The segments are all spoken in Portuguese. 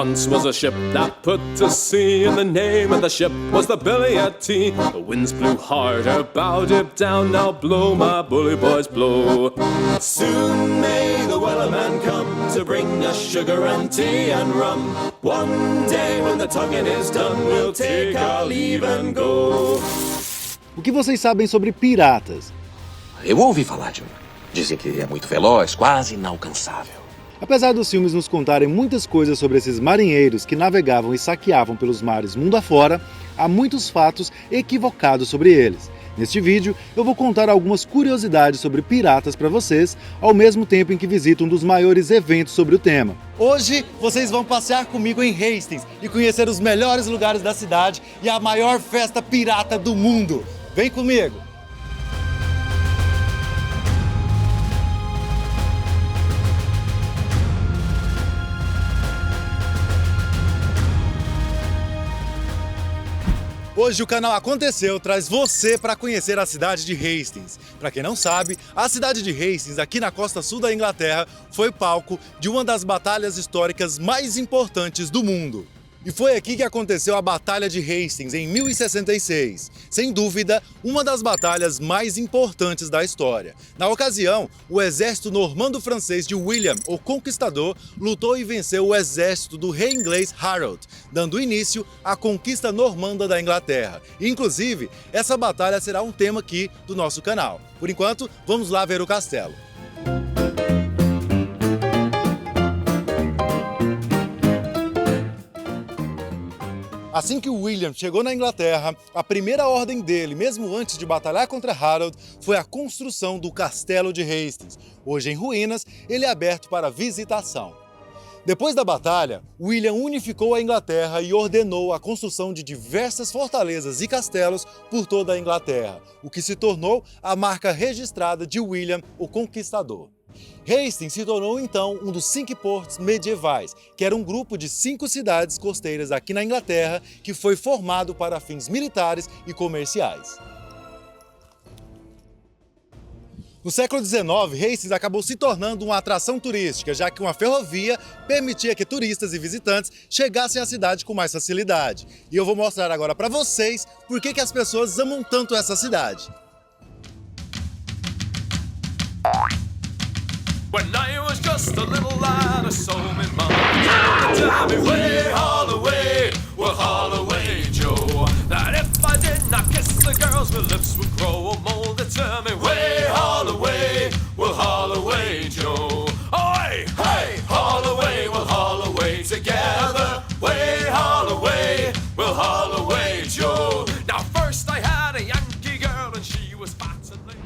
once was a ship that put to sea, and the name of the ship was the Billy T. The winds blew hard, her bow dipped down, now blow, my bully boys, blow. Soon may the wellerman come to bring us sugar and tea and rum. One day when the tonguing is done, we'll take our leave and go. O que vocês sabem sobre piratas? Eu ouvi falar de um. Dizem que é muito veloz, quase inalcançável. Apesar dos filmes nos contarem muitas coisas sobre esses marinheiros que navegavam e saqueavam pelos mares mundo afora, há muitos fatos equivocados sobre eles. Neste vídeo, eu vou contar algumas curiosidades sobre piratas para vocês, ao mesmo tempo em que visito um dos maiores eventos sobre o tema. Hoje, vocês vão passear comigo em Hastings e conhecer os melhores lugares da cidade e a maior festa pirata do mundo. Vem comigo! Hoje o canal Aconteceu traz você para conhecer a cidade de Hastings. Para quem não sabe, a cidade de Hastings, aqui na costa sul da Inglaterra, foi palco de uma das batalhas históricas mais importantes do mundo. E foi aqui que aconteceu a Batalha de Hastings, em 1066. Sem dúvida, uma das batalhas mais importantes da história. Na ocasião, o exército normando-francês de William, o Conquistador, lutou e venceu o exército do rei inglês Harold, dando início à conquista normanda da Inglaterra. Inclusive, essa batalha será um tema aqui do nosso canal. Por enquanto, vamos lá ver o castelo. Assim que William chegou na Inglaterra, a primeira ordem dele, mesmo antes de batalhar contra Harold, foi a construção do Castelo de Hastings. Hoje em ruínas, ele é aberto para visitação. Depois da batalha, William unificou a Inglaterra e ordenou a construção de diversas fortalezas e castelos por toda a Inglaterra, o que se tornou a marca registrada de William, o Conquistador. Hastings se tornou então um dos 5 portos medievais, que era um grupo de 5 cidades costeiras aqui na Inglaterra que foi formado para fins militares e comerciais. No século XIX, Hastings acabou se tornando uma atração turística, já que uma ferrovia permitia que turistas e visitantes chegassem à cidade com mais facilidade. E eu vou mostrar agora para vocês por que as pessoas amam tanto essa cidade. When I was just a little lad, I saw me mama tell me way, Holloway, well, Holloway, Joe, that if I did not kiss the girls, my lips would grow a mole. They tell me way, Holloway, well, Holloway, Joe. Oh, hey, hey, Holloway, well, Holloway, together, way, Holloway, well, Holloway, Joe. Now first I had a Yankee girl and she was fat and late.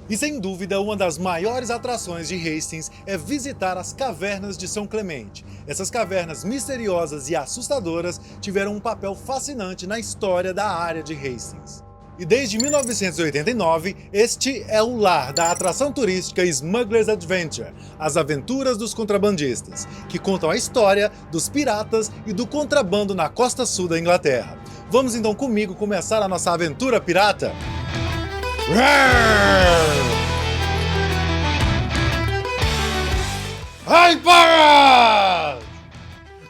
E sem dúvida, uma das maiores atrações de Hastings é visitar as cavernas de São Clemente. Essas cavernas misteriosas e assustadoras tiveram um papel fascinante na história da área de Hastings. E desde 1989, este é o lar da atração turística Smuggler's Adventure, as aventuras dos contrabandistas, que contam a história dos piratas e do contrabando na costa sul da Inglaterra. Vamos então comigo começar a nossa aventura pirata? Hey, pirates!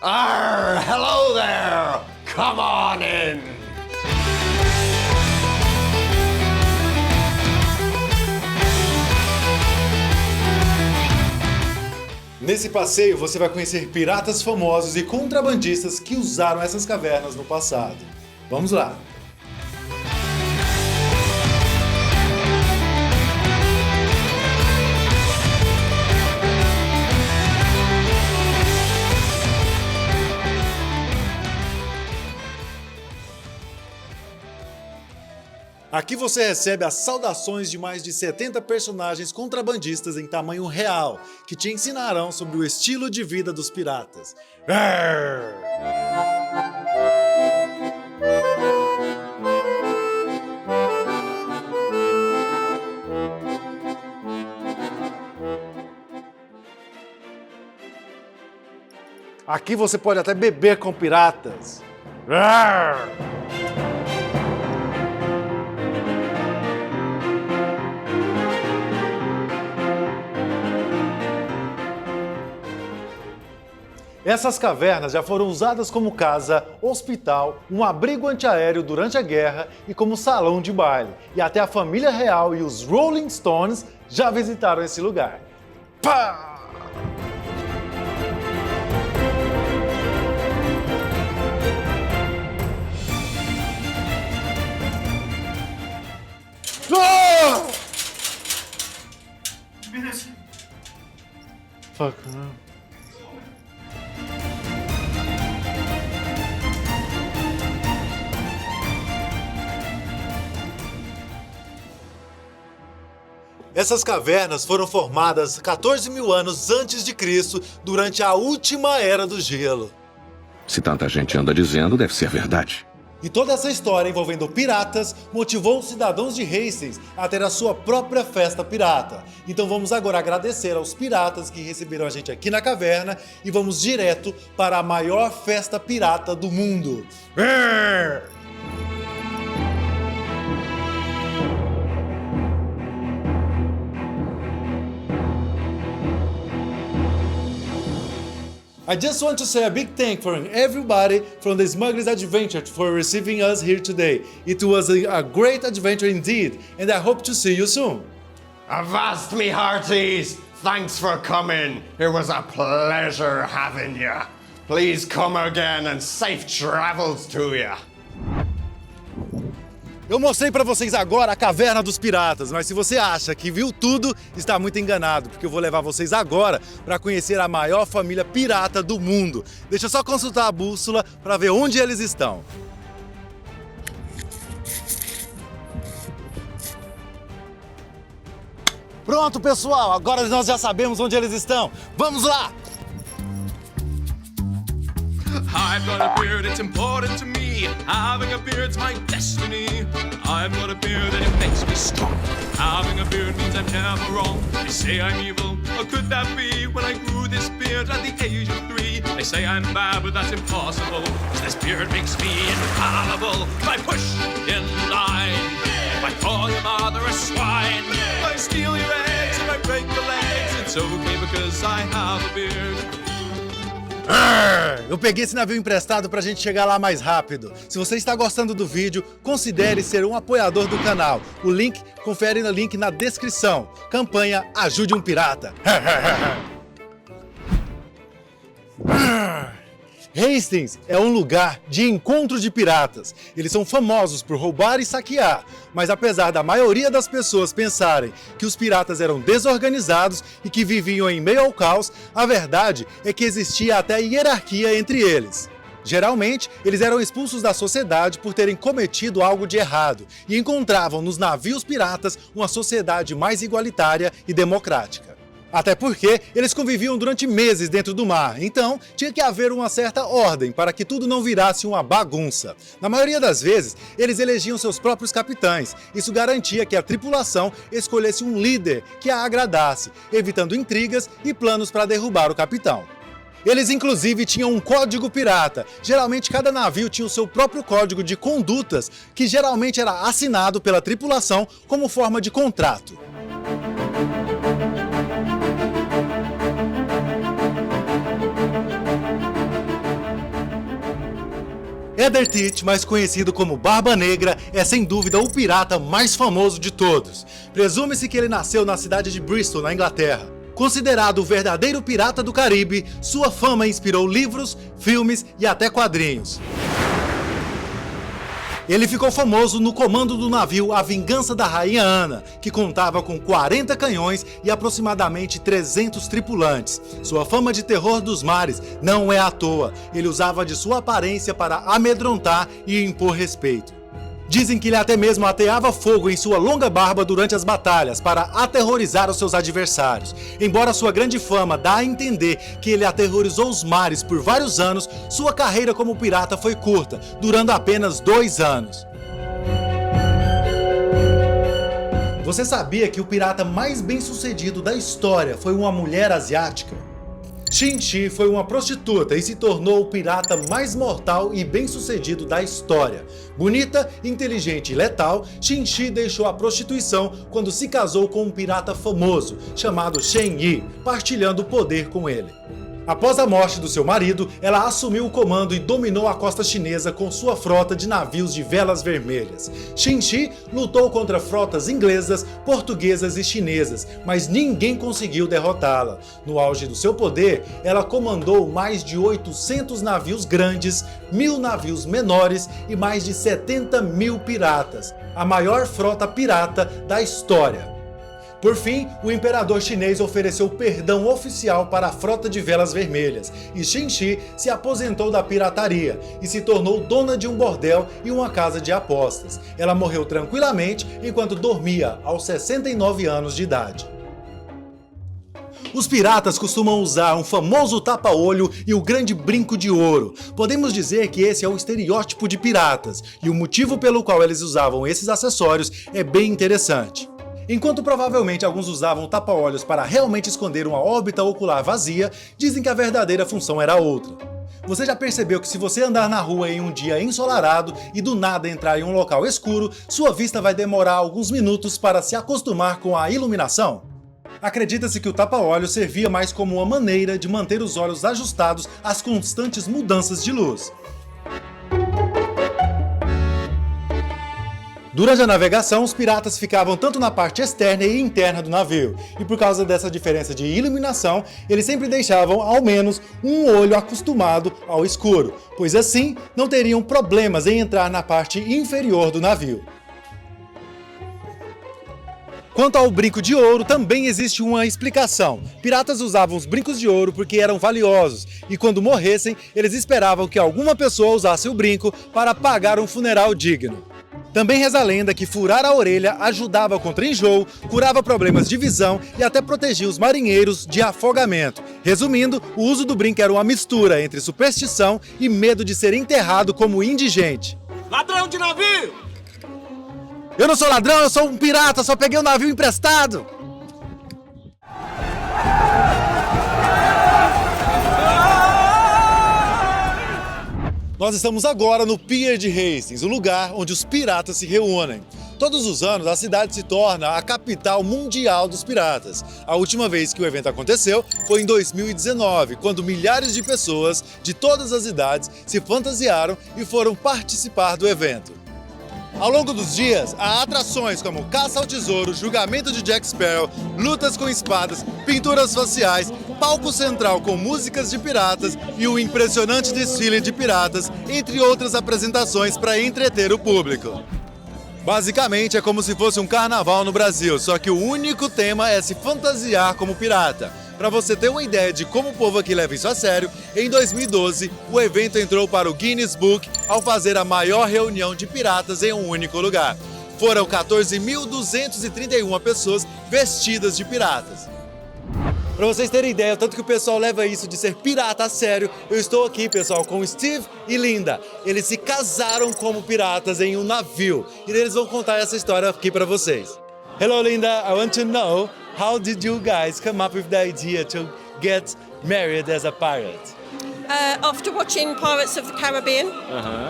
Arr, hello there! Come on in! Nesse passeio você vai conhecer piratas famosos e contrabandistas que usaram essas cavernas no passado. Vamos lá! Aqui você recebe as saudações de mais de 70 personagens contrabandistas em tamanho real, que te ensinarão sobre o estilo de vida dos piratas. Arr! Aqui você pode até beber com piratas. Arr! Essas cavernas já foram usadas como casa, hospital, um abrigo antiaéreo durante a guerra e como salão de baile. E até a família real e os Rolling Stones já visitaram esse lugar. Pá! Ah! Fuck, não. Essas cavernas foram formadas 14 mil anos antes de Cristo, durante a última era do gelo. Se tanta gente anda dizendo, deve ser verdade. E toda essa história envolvendo piratas motivou os cidadãos de Hastings a ter a sua própria festa pirata. Então vamos agora agradecer aos piratas que receberam a gente aqui na caverna e vamos direto para a maior festa pirata do mundo. I just want to say a big thank for everybody from the Smuggler's Adventure for receiving us here today. It was a great adventure indeed, and I hope to see you soon. Avast me hearties! Thanks for coming. It was a pleasure having you. Please come again and safe travels to you. Eu mostrei pra vocês agora a Caverna dos Piratas, mas se você acha que viu tudo, está muito enganado, porque eu vou levar vocês agora para conhecer a maior família pirata do mundo. Deixa eu só consultar a bússola para ver onde eles estão. Pronto, pessoal, agora nós já sabemos onde eles estão. Vamos lá! I've got a beard, it's important to me. Having a beard's my destiny. I've got a beard and it makes me strong. Having a beard means I'm never wrong. They say I'm evil, how could that be? When I grew this beard at the age of 3. They say I'm bad, but that's impossible. 'Cause this beard makes me infallible. If I push in line, if I call your mother a swine, if I steal your eggs, if I break your legs, it's okay because I have a beard. Eu peguei esse navio emprestado pra gente chegar lá mais rápido. Se você está gostando do vídeo, considere ser um apoiador do canal. O link, confere no link na descrição. Campanha Ajude um Pirata. Hastings é um lugar de encontro de piratas. Eles são famosos por roubar e saquear, mas apesar da maioria das pessoas pensarem que os piratas eram desorganizados e que viviam em meio ao caos, a verdade é que existia até hierarquia entre eles. Geralmente, eles eram expulsos da sociedade por terem cometido algo de errado e encontravam nos navios piratas uma sociedade mais igualitária e democrática. Até porque eles conviviam durante meses dentro do mar, então tinha que haver uma certa ordem para que tudo não virasse uma bagunça. Na maioria das vezes, eles elegiam seus próprios capitães. Isso garantia que a tripulação escolhesse um líder que a agradasse, evitando intrigas e planos para derrubar o capitão. Eles inclusive tinham um código pirata. Geralmente cada navio tinha o seu próprio código de condutas, que geralmente era assinado pela tripulação como forma de contrato. Eder Teach, mais conhecido como Barba Negra, é sem dúvida o pirata mais famoso de todos. Presume-se que ele nasceu na cidade de Bristol, na Inglaterra. Considerado o verdadeiro pirata do Caribe, sua fama inspirou livros, filmes e até quadrinhos. Ele ficou famoso no comando do navio A Vingança da Rainha Ana, que contava com 40 canhões e aproximadamente 300 tripulantes. Sua fama de terror dos mares não é à toa, ele usava de sua aparência para amedrontar e impor respeito. Dizem que ele até mesmo ateava fogo em sua longa barba durante as batalhas para aterrorizar os seus adversários. Embora sua grande fama dá a entender que ele aterrorizou os mares por vários anos, sua carreira como pirata foi curta, durando apenas 2 anos. Você sabia que o pirata mais bem-sucedido da história foi uma mulher asiática? Xin-Shi foi uma prostituta e se tornou o pirata mais mortal e bem-sucedido da história. Bonita, inteligente e letal, Xin-Shi deixou a prostituição quando se casou com um pirata famoso, chamado Shen Yi, partilhando o poder com ele. Após a morte do seu marido, ela assumiu o comando e dominou a costa chinesa com sua frota de navios de velas vermelhas. Xin Shi lutou contra frotas inglesas, portuguesas e chinesas, mas ninguém conseguiu derrotá-la. No auge do seu poder, ela comandou mais de 800 navios grandes, 1000 navios menores e mais de 70 mil piratas, a maior frota pirata da história. Por fim, o imperador chinês ofereceu perdão oficial para a frota de velas vermelhas, e Xin Shi se aposentou da pirataria e se tornou dona de um bordel e uma casa de apostas. Ela morreu tranquilamente enquanto dormia aos 69 anos de idade. Os piratas costumam usar um famoso tapa-olho e o grande brinco de ouro. Podemos dizer que esse é o estereótipo de piratas, e o motivo pelo qual eles usavam esses acessórios é bem interessante. Enquanto provavelmente alguns usavam tapa-olhos para realmente esconder uma órbita ocular vazia, dizem que a verdadeira função era outra. Você já percebeu que se você andar na rua em um dia ensolarado e do nada entrar em um local escuro, sua vista vai demorar alguns minutos para se acostumar com a iluminação? Acredita-se que o tapa-olho servia mais como uma maneira de manter os olhos ajustados às constantes mudanças de luz. Durante a navegação, os piratas ficavam tanto na parte externa e interna do navio, e por causa dessa diferença de iluminação, eles sempre deixavam ao menos um olho acostumado ao escuro, pois assim não teriam problemas em entrar na parte inferior do navio. Quanto ao brinco de ouro, também existe uma explicação. Piratas usavam os brincos de ouro porque eram valiosos, e quando morressem, eles esperavam que alguma pessoa usasse o brinco para pagar um funeral digno. Também reza a lenda que furar a orelha ajudava contra enjoo, curava problemas de visão e até protegia os marinheiros de afogamento. Resumindo, o uso do brinco era uma mistura entre superstição e medo de ser enterrado como indigente. Ladrão de navio! Eu não sou ladrão, eu sou um pirata, só peguei um navio emprestado! Nós estamos agora no Pier de Hastings, o lugar onde os piratas se reúnem. Todos os anos, a cidade se torna a capital mundial dos piratas. A última vez que o evento aconteceu foi em 2019, quando milhares de pessoas de todas as idades se fantasiaram e foram participar do evento. Ao longo dos dias, há atrações como caça ao tesouro, julgamento de Jack Sparrow, lutas com espadas, pinturas faciais, palco central com músicas de piratas e um impressionante desfile de piratas, entre outras apresentações para entreter o público. Basicamente é como se fosse um carnaval no Brasil, só que o único tema é se fantasiar como pirata. Para você ter uma ideia de como o povo aqui leva isso a sério, em 2012 o evento entrou para o Guinness Book ao fazer a maior reunião de piratas em um único lugar. Foram 14.231 pessoas vestidas de piratas. Para vocês terem ideia, tanto que o pessoal leva isso de ser pirata a sério, eu estou aqui, pessoal, com o Steve e Linda. Eles se casaram como piratas em um navio e eles vão contar essa história aqui para vocês. Hello, Linda. I want to know, how did you guys come up with the idea to get married as a pirate? After watching Pirates of the Caribbean,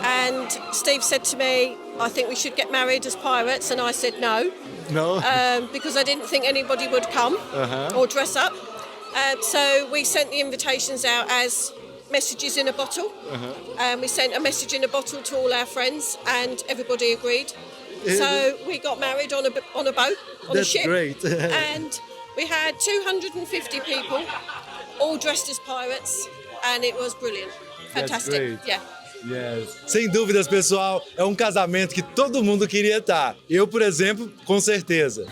and Steve said to me, I think we should get married as pirates, and I said no. No? Because I didn't think anybody would come or dress up. So we sent the invitations out as messages in a bottle. We sent a message in a bottle to all our friends, and everybody agreed. So we got married on a boat, on a ship. That's great. And we had 250 people, all dressed as pirates, and it was brilliant. Fantastic. great. Yeah. Yes. Sem dúvidas, pessoal, é um casamento que todo mundo queria estar. Eu, por exemplo, com certeza.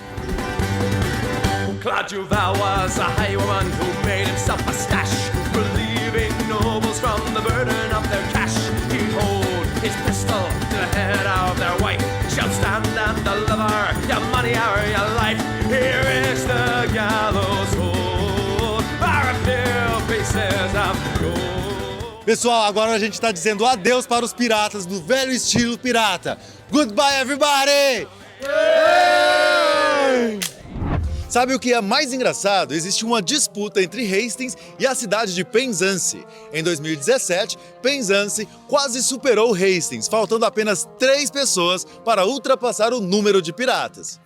Cladjuval was a highwayman who made himself a stash, relieving nobles from the burden of their cash. He'd hold his pistol to the head of their wife. She'll stand and deliver your money or your life. Here is the gallows hold for a few pieces of gold. Pessoal, agora a gente está dizendo adeus para os piratas no velho estilo pirata. Goodbye, everybody! Sabe o que é mais engraçado? Existe uma disputa entre Hastings e a cidade de Penzance. Em 2017, Penzance quase superou Hastings, faltando apenas 3 pessoas para ultrapassar o número de piratas.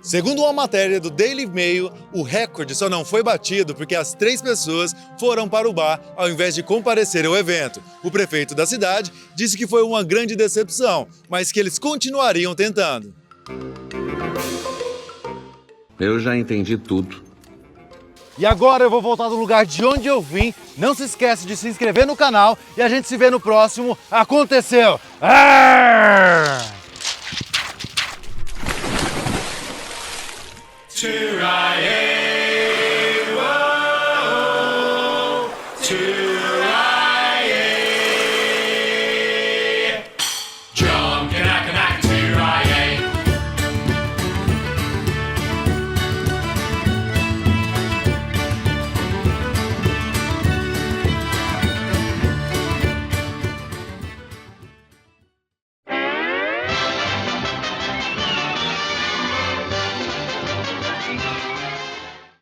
Segundo uma matéria do Daily Mail, o recorde só não foi batido porque as 3 pessoas foram para o bar ao invés de comparecer ao evento. O prefeito da cidade disse que foi uma grande decepção, mas que eles continuariam tentando. Eu já entendi tudo. E agora eu vou voltar do lugar de onde eu vim. Não se esquece de se inscrever no canal e a gente se vê no próximo Aconteceu! Here I